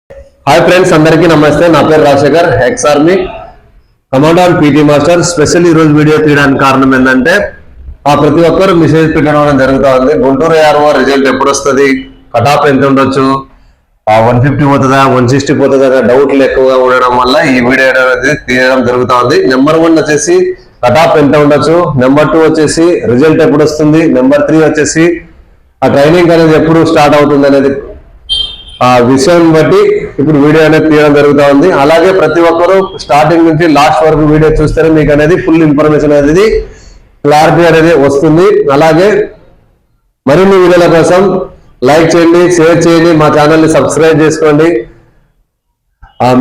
Hi friends, అందరికీ నమస్తే. నా పేరు Rajasekhar, ex army commander PT master. Special ఈ రోజు వీడియో తీయడానికి కారణం ఏంటంటే ప్రతి ఒక్కరు మెసేజ్ పెట్టడం జరుగుతూ ఉంది. గుంటూరు ARO రిజల్ట్ ఎప్పుడు వస్తుంది, కట్ ఆఫ్ ఎంత ఉండొచ్చు, 150 పోతుందా 160 పోతుందా అనే డౌట్లు ఎక్కువగా ఉండడం వల్ల ఈ వీడియో అనేది తీయడం జరుగుతూ ఉంది. నెంబర్ 1 వచ్చేసి కట్ ఆఫ్ ఎంత ఉండొచ్చు, నెంబర్ 2 వచ్చేసి రిజల్ట్ ఎప్పుడు వస్తుంది, నెంబర్ 3 వచ్చేసి ఆ ట్రైనింగ్ అనేది ఎప్పుడు స్టార్ట్ అవుతుంది అనేది ఆ విషయం బట్టి ఇప్పుడు వీడియో అనేది తీయడం జరుగుతూ ఉంది. అలాగే ప్రతి ఒక్కరు స్టార్టింగ్ నుంచి లాస్ట్ వరకు వీడియో చూస్తేనే మీకు అనేది ఫుల్ ఇన్ఫర్మేషన్ అనేది క్లారిటీ అనేది వస్తుంది. అలాగే మరిన్ని వీడియోల కోసం లైక్ చేయండి, షేర్ చేయండి, మా ఛానల్ని సబ్స్క్రైబ్ చేసుకోండి.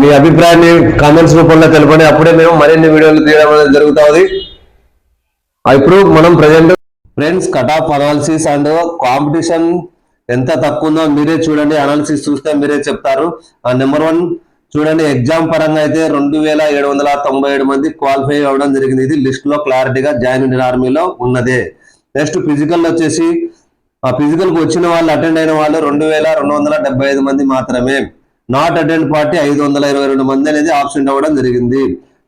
మీ అభిప్రాయాన్ని కామెంట్స్ రూపంలో తెలపండి. అప్పుడే మేము మరిన్ని వీడియోలు తీయడం అనేది జరుగుతుంది. ఇప్పుడు మనం present friends cut off analysis and competition ఎంత తక్కువ ఉందో మీరే చూడండి. అనాలిసిస్ చూస్తే మీరే చెప్తారు. నెంబర్ 1 చూడండి, ఎగ్జామ్ పరంగా అయితే 2797 మంది క్వాలిఫై అవ్వడం జరిగింది. ఇది లిస్ట్ లో క్లారిటీగా జాయిన్ ఇండియన్ ఆర్మీలో ఉన్నదే. నెక్స్ట్ ఫిజికల్ వచ్చేసి ఫిజికల్ కు వచ్చిన వాళ్ళు అటెండ్ అయిన వాళ్ళు 2275 మంది మాత్రమే. నాట్ అటెండ్ పార్టీ 522 మంది అనేది ఆబ్సెంట్ అవ్వడం జరిగింది.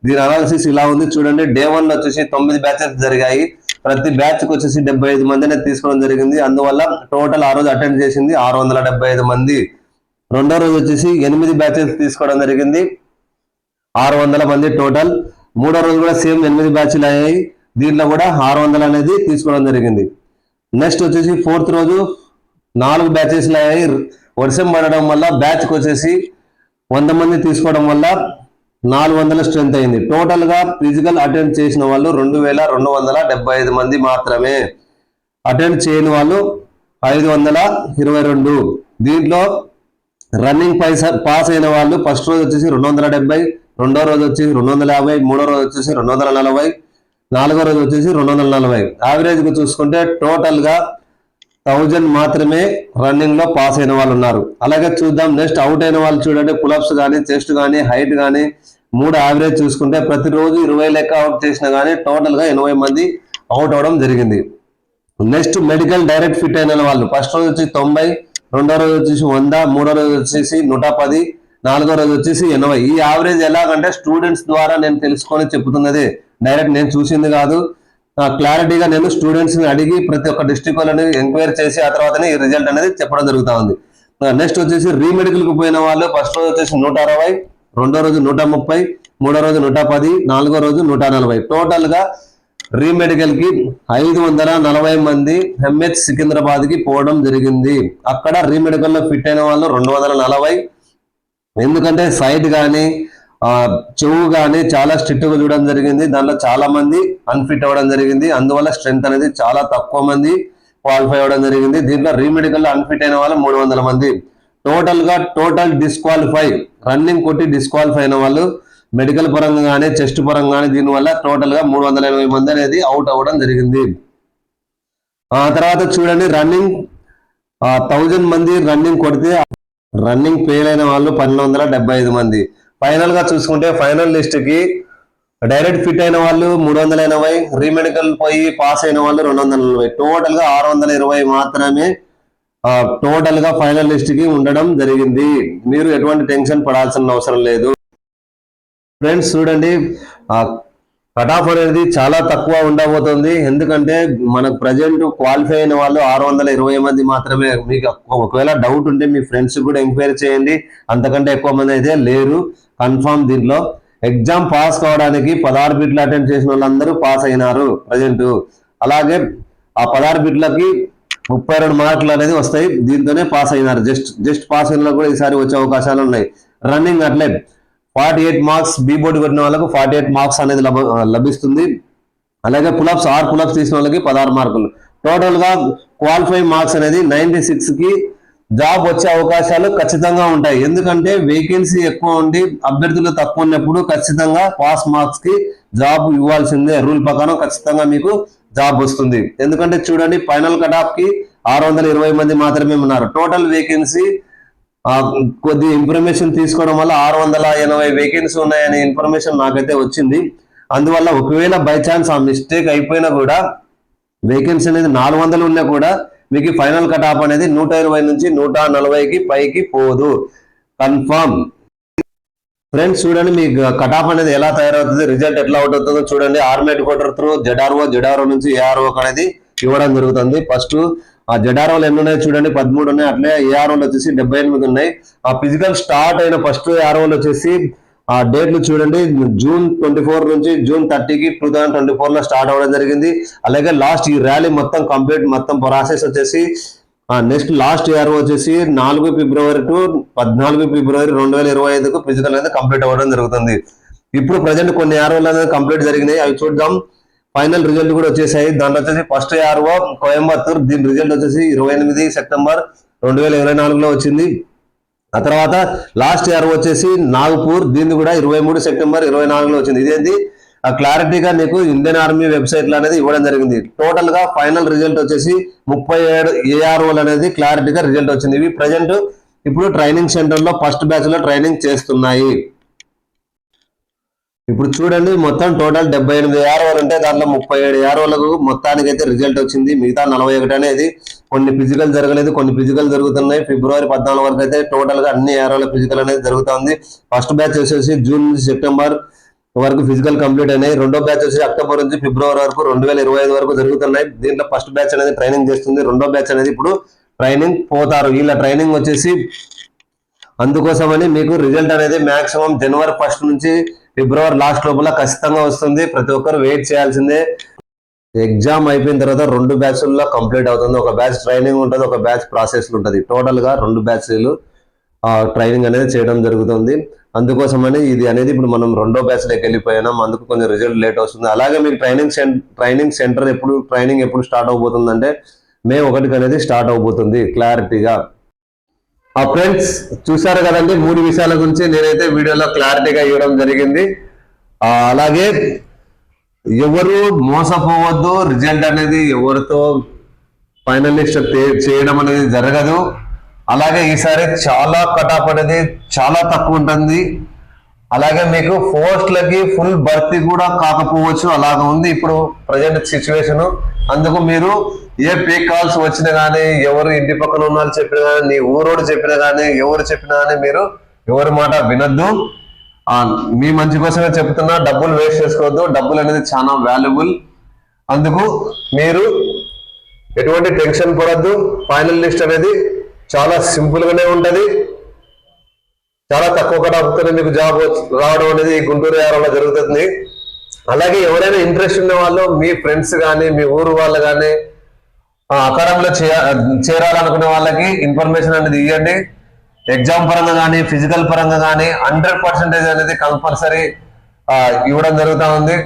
దీని అనాలిసిస్ ఇలా ఉంది చూడండి. డే 1 వచ్చేసి 9 బ్యాచెస్ జరిగాయి. ప్రతి బ్యాచ్ కి వచ్చేసి 75 మంది అనేది తీసుకోవడం జరిగింది. అందువల్ల టోటల్ ఆ రోజు అటెండ్ చేసింది 675 మంది. రెండో రోజు వచ్చేసి 8 బ్యాచెస్ తీసుకోవడం జరిగింది, 600 మంది టోటల్. మూడో రోజు కూడా సేమ్ 8 బ్యాచ్లు అయ్యాయి, దీంట్లో కూడా 600 అనేది తీసుకోవడం జరిగింది. నెక్స్ట్ వచ్చేసి 4th రోజు 4 బ్యాచెస్ అయ్యాయి. వర్షం పడడం వల్ల బ్యాచ్ కి వచ్చేసి 100 మంది తీసుకోవడం వల్ల 400 స్ట్రెంత్ అయింది. టోటల్ గా ఫిజికల్ అటెండ్ చేసిన వాళ్ళు 2275 మంది మాత్రమే. అటెండ్ చేయని వాళ్ళు 522. దీంట్లో రన్నింగ్ పాస్ అయిన వాళ్ళు ఫస్ట్ రోజు వచ్చేసి 270, రెండో రోజు వచ్చేసి 250, మూడో రోజు వచ్చేసి 240, నాలుగో రోజు వచ్చేసి 240. యావరేజ్ గా చూసుకుంటే టోటల్ గా 1000 మాత్రమే రన్నింగ్ లో పాస్ అయిన వాళ్ళు ఉన్నారు. అలాగే చూద్దాం. నెక్స్ట్ అవుట్ అయిన వాళ్ళు చూడండి, పులప్స్ కానీ, చెస్ట్ కానీ, హైట్ కానీ 3 యావరేజ్ చూసుకుంటే ప్రతిరోజు 20 లెక్క అవుట్ చేసినా కానీ టోటల్ గా 80 మంది అవుట్ అవడం జరిగింది. నెక్స్ట్ మెడికల్ డైరెక్ట్ ఫిట్ అయిన వాళ్ళు ఫస్ట్ రోజు వచ్చి 90, రెండో రోజు వచ్చేసి 100, మూడో రోజు వచ్చేసి 110, నాలుగో రోజు వచ్చేసి 80. ఈ యావరేజ్ ఎలాగంటే స్టూడెంట్స్ ద్వారా నేను తెలుసుకొని చెప్తున్నది, డైరెక్ట్ నేను చూసింది కాదు. క్లారిటీగా నేను స్టూడెంట్స్ ని అడిగి ప్రతి ఒక్క డిస్ట్రిక్ట్ వాళ్ళని ఎంక్వైరీ చేసి ఆ తర్వాతనే ఈ రిజల్ట్ అనేది చెప్పడం జరుగుతా ఉంది. నెక్స్ట్ వచ్చేసి రీమెడికల్ కు పోయిన వాళ్ళు ఫస్ట్ రోజు వచ్చేసి 160, రెండో రోజు 130, మూడో రోజు 110, నాలుగో రోజు 140. టోటల్ గా రీమెడికల్ కి 540 మంది MH సికింద్రాబాద్ కి పోవడం జరిగింది. అక్కడ రీమెడికల్ లో ఫిట్ అయిన వాళ్ళు 240. ఎందుకంటే సైట్ కానీ చెవు కానీ చాలా స్ట్రిక్ట్ గా చూడడం జరిగింది. దాంట్లో చాలా మంది అన్ఫిట్ అవ్వడం జరిగింది. అందువల్ల స్ట్రెంత్ అనేది చాలా తక్కువ మంది క్వాలిఫై అవ్వడం జరిగింది. దీంట్లో రీమెడికల్ లో అన్ఫిట్ అయిన వాళ్ళు 300 మంది. టోటల్ డిస్క్వాలిఫై, రన్నింగ్ కొట్టి డిస్క్వాలిఫై అయిన వాళ్ళు మెడికల్ పరంగా కానీ, చెస్ట్ పరంగా కానీ, దీనివల్ల టోటల్ గా 380 మంది అనేది అవుట్ అవ్వడం జరిగింది. ఆ తర్వాత చూడండి, రన్నింగ్ 1000 మంది రన్నింగ్ కొడితే రన్నింగ్ ఫెయిల్ అయిన వాళ్ళు 1275 మంది. ఫైనల్ గా చూసుకుంటే ఫైనల్ లిస్ట్ కి డైరెక్ట్ ఫిట్ అయిన వాళ్ళు 380, రీమెడికల్ పోయి పాస్ అయిన వాళ్ళు 240. టోటల్ గా 620 మాత్రమే టోటల్ గా ఫైనల్ లిస్ట్ కి ఉండడం జరిగింది. మీరు ఎటువంటి టెన్షన్ పడాల్సిన అవసరం లేదు. ఫ్రెండ్స్ చూడండి, కట్ ఆఫ్ అనేది చాలా తక్కువ ఉండబోతుంది. ఎందుకంటే మనకు ప్రజెంట్ క్వాలిఫై అయిన వాళ్ళు 620 మంది మాత్రమే. మీకు ఒకవేళ డౌట్ ఉంటే మీ ఫ్రెండ్స్ కూడా ఎంక్వైరీ చేయండి, అంతకంటే ఎక్కువ మంది అయితే లేరు కన్ఫామ్. దీంట్లో ఎగ్జామ్ పాస్ కావడానికి 16 బిట్లు అటెండ్ చేసిన వాళ్ళందరూ పాస్ అయినారు ప్రజెంట్. అలాగే ఆ 16 బిట్లకి 32 మార్కులు అనేది వస్తాయి, దీంతోనే పాస్ అయినారు. జస్ట్ పాస్ అయిన కూడా ఈసారి వచ్చే అవకాశాలు ఉన్నాయి. రన్నింగ్ అట్లే 48 మార్క్స్, బి బోర్డు కొట్టిన వాళ్ళకు 48 మార్క్స్ అనేది లభిస్తుంది. అలాగే పులప్స్ 6 పులప్స్ తీసిన వాళ్ళకి 16 మార్కులు. టోటల్ గా క్వాలిఫై మార్క్స్ అనేది 96 కి జాబ్ వచ్చే అవకాశాలు ఖచ్చితంగా ఉంటాయి. ఎందుకంటే వేకెన్సీ ఎక్కువ ఉండి అభ్యర్థులు తక్కువ ఉన్నప్పుడు ఖచ్చితంగా పాస్ మార్క్స్ కి జాబ్ ఇవ్వాల్సిందే. రూల్ ప్రకారం ఖచ్చితంగా మీకు జాబ్ వస్తుంది. ఎందుకంటే చూడండి, ఫైనల్ కట్ ఆఫ్ కి 620 మంది మాత్రమే ఉన్నారు. టోటల్ వేకెన్సీ కొద్ది ఇన్ఫర్మేషన్ తీసుకోవడం వల్ల 680 వేకెన్సీ ఉన్నాయనే ఇన్ఫర్మేషన్ నాకైతే వచ్చింది. అందువల్ల ఒకవేళ బై ఛాన్స్ ఆ మిస్టేక్ అయిపోయినా కూడా వేకెన్సీ అనేది 400 ఉన్నా కూడా మీకు ఫైనల్ కట్ ఆఫ్ అనేది 120 నుంచి 140కి పైకి పోదు. కన్ఫర్మ్. ఫ్రెండ్స్ చూడండి, మీ కట్ ఆఫ్ అనేది ఎలా తయారవుతుంది, రిజల్ట్ ఎట్లా అవుట్ అవుతుందో చూడండి. ఆర్మేట్ కోటర్ త్రూ జెడార్ఓ నుంచి ఏఆర్ఓ అనేది ఇవ్వడం జరుగుతుంది. ఫస్ట్ ఆ జెడార్ఓలు ఎన్ని ఉన్నాయి చూడండి, 13 ఉన్నాయి. అట్లే ఏఆర్ఓలు వచ్చేసి 78 ఉన్నాయి. ఆ ఫిజికల్ స్టార్ట్ అయిన ఫస్ట్ ఏఆర్ఓలు వచ్చేసి ఆ డేట్లు చూడండి, జూన్ 24 నుంచి జూన్ 30కి 2024 లో స్టార్ట్ అవ్వడం జరిగింది. అలాగే లాస్ట్ ఈ ర్యాలీ మొత్తం కంప్లీట్ మొత్తం ప్రాసెస్ వచ్చేసి నెక్స్ట్ లాస్ట్ ఇయర్ వచ్చేసి 4 ఫిబ్రవరి టు 14 ఫిబ్రవరి 2025కు ఫిజికల్ అనేది కంప్లీట్ అవ్వడం జరుగుతుంది. ఇప్పుడు ప్రజెంట్ కొన్ని ఆర్ఓలు అనేది కంప్లీట్ జరిగినాయి, అవి చూద్దాం. ఫైనల్ రిజల్ట్ కూడా వచ్చేసాయి. దాంట్లో వచ్చేసి ఫస్ట్ ఆర్ఓ కోయంబత్తూర్, దీని రిజల్ట్ వచ్చేసి 28 సెప్టెంబర్ 2024లో వచ్చింది. ఆ తర్వాత లాస్ట్ ఇయర్ వచ్చేసి నాగపూర్, దీన్ని కూడా 23 సెప్టెంబర్ 2024లో వచ్చింది. ఇదేంటి ఆ క్లారిటీగా నీకు ఇండియన్ ఆర్మీ వెబ్సైట్ లో అనేది ఇవ్వడం జరిగింది. టోటల్ గా ఫైనల్ రిజల్ట్ వచ్చేసి 37 ఏఆర్ఓలు అనేది క్లారిటీగా రిజల్ట్ వచ్చింది. ఇవి ప్రజెంట్ ఇప్పుడు ట్రైనింగ్ సెంటర్ లో ఫస్ట్ బ్యాచ్ లో ట్రైనింగ్ చేస్తున్నాయి. ఇప్పుడు చూడండి, మొత్తం టోటల్ 78 ఏఆర్ఓలు ఉంటే దాంట్లో 37 ఏఆర్ఓలకు మొత్తానికి అయితే రిజల్ట్ వచ్చింది. మిగతా 41 అనేది కొన్ని ఫిజికల్ జరగలేదు, కొన్ని ఫిజికల్ జరుగుతున్నాయి. ఫిబ్రవరి 14 వరకు అయితే టోటల్ గా అన్ని ఏఆర్ఓల ఫిజికల్ అనేది జరుగుతుంది. ఫస్ట్ బ్యాచ్ వచ్చేసి జూన్ నుంచి సెప్టెంబర్ వరకు ఫిజికల్ కంప్లీట్ అయినాయి. రెండో బ్యాచ్ వచ్చి అక్టోబర్ నుంచి ఫిబ్రవరి వరకు 2025 వరకు జరుగుతున్నాయి. దీంట్లో ఫస్ట్ బ్యాచ్ అనేది ట్రైనింగ్ చేస్తుంది, రెండో బ్యాచ్ అనేది ఇప్పుడు ట్రైనింగ్ పోతారు. వీళ్ళ ట్రైనింగ్ వచ్చేసి అందుకోసమని మీకు రిజల్ట్ అనేది మాక్సిమం జనవరి 1 నుంచి ఫిబ్రవరి లాస్ట్ లోపల ఖచ్చితంగా వస్తుంది. ప్రతి ఒక్కరు వెయిట్ చేయాల్సిందే. ఎగ్జామ్ అయిపోయిన తర్వాత 2 బ్యాచ్ల్లో కంప్లీట్ అవుతుంది. ఒక బ్యాచ్ ట్రైనింగ్ ఉంటుంది, ఒక బ్యాచ్ ప్రాసెస్ ఉంటుంది. టోటల్ గా 2 బ్యాచ్లు ట్రైనింగ్ అనేది చేయడం జరుగుతుంది. అందుకోసమని ఇది అనేది ఇప్పుడు మనం రెండో బ్యాచ్ లోకి వెళ్ళిపోయినాం, అందుకు కొంచెం రిజల్ట్ లేట్ వస్తుంది. అలాగే మీకు ట్రైనింగ్ సెంటర్ ట్రైనింగ్ ఎప్పుడు స్టార్ట్ అవబోతుందంటే మే 1 అనేది స్టార్ట్ అవబోతుంది క్లారిటీగా. ఫ్రెండ్స్ చూసారు కదండి, 3 విషయాల గురించి నేనైతే వీడియోలో క్లారిటీగా ఇవ్వడం జరిగింది. అలాగే ఎవరు మోసపోవద్దు, రిజల్ట్ అనేది ఎవరితో ఫైనలిస్ట్ చేయడం అనేది జరగదు. అలాగే ఈసారి చాలా కట్ ఆఫ్ అనేది చాలా తక్కువ ఉంటుంది. అలాగే మీకు పోస్టులకి ఫుల్ భర్తీ కూడా కాకపోవచ్చు, అలాగ ఉంది ఇప్పుడు ప్రజెంట్ సిచ్యువేషన్. అందుకు మీరు ఏ ఫేక్ కాల్స్ వచ్చినా కానీ, ఎవరు ఇంటి పక్కన ఉన్న వాళ్ళు చెప్పినా కానీ, నీ ఊరోడు చెప్పినా కానీ, ఎవరు చెప్పినా కానీ మీరు ఎవరి మాట వినొద్దు. మీ మంచి కోసమే చెప్తున్నా, డబ్బులు వేస్ట్ చేసుకోవద్దు. డబ్బులు అనేది చాలా వాల్యుబుల్. అందుకు మీరు ఎటువంటి టెన్షన్ పడద్దు. ఫైనల్ లిస్ట్ అనేది చాలా సింపుల్ గానే ఉంటది. చాలా తక్కువ కటాఫ్తోనే మీకు జాబ్ రావడం అనేది గుంటూరు ఏరియాలో జరుగుతుంది. అలాగే ఎవరైనా ఇంట్రెస్ట్ ఉన్న వాళ్ళు, మీ ఫ్రెండ్స్ కానీ, మీ ఊరు వాళ్ళు కానీ అకాడమీలో చేరాలనుకునే వాళ్ళకి ఇన్ఫర్మేషన్ అనేది ఇవ్వండి. ఎగ్జామ్ పరంగా కానీ, ఫిజికల్ పరంగా కానీ 100% అనేది కంపల్సరీ ఇవ్వడం జరుగుతూ ఉంది.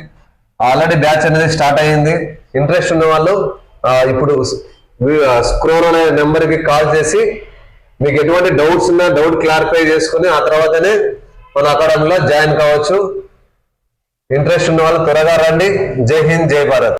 ఆల్రెడీ బ్యాచ్ అనేది స్టార్ట్ అయ్యింది. ఇంట్రెస్ట్ ఉన్న వాళ్ళు ఇప్పుడు స్క్రోల్ అనే నెంబర్కి కాల్ చేసి మీకు ఎటువంటి డౌట్స్ ఉన్నా డౌట్ క్లారిఫై చేసుకుని ఆ తర్వాతనే మన అకాడమీలో జాయిన్ కావచ్చు. ఇంట్రెస్ట్ ఉన్న వాళ్ళు త్వరగా రండి. జై హింద్, జై భారత్.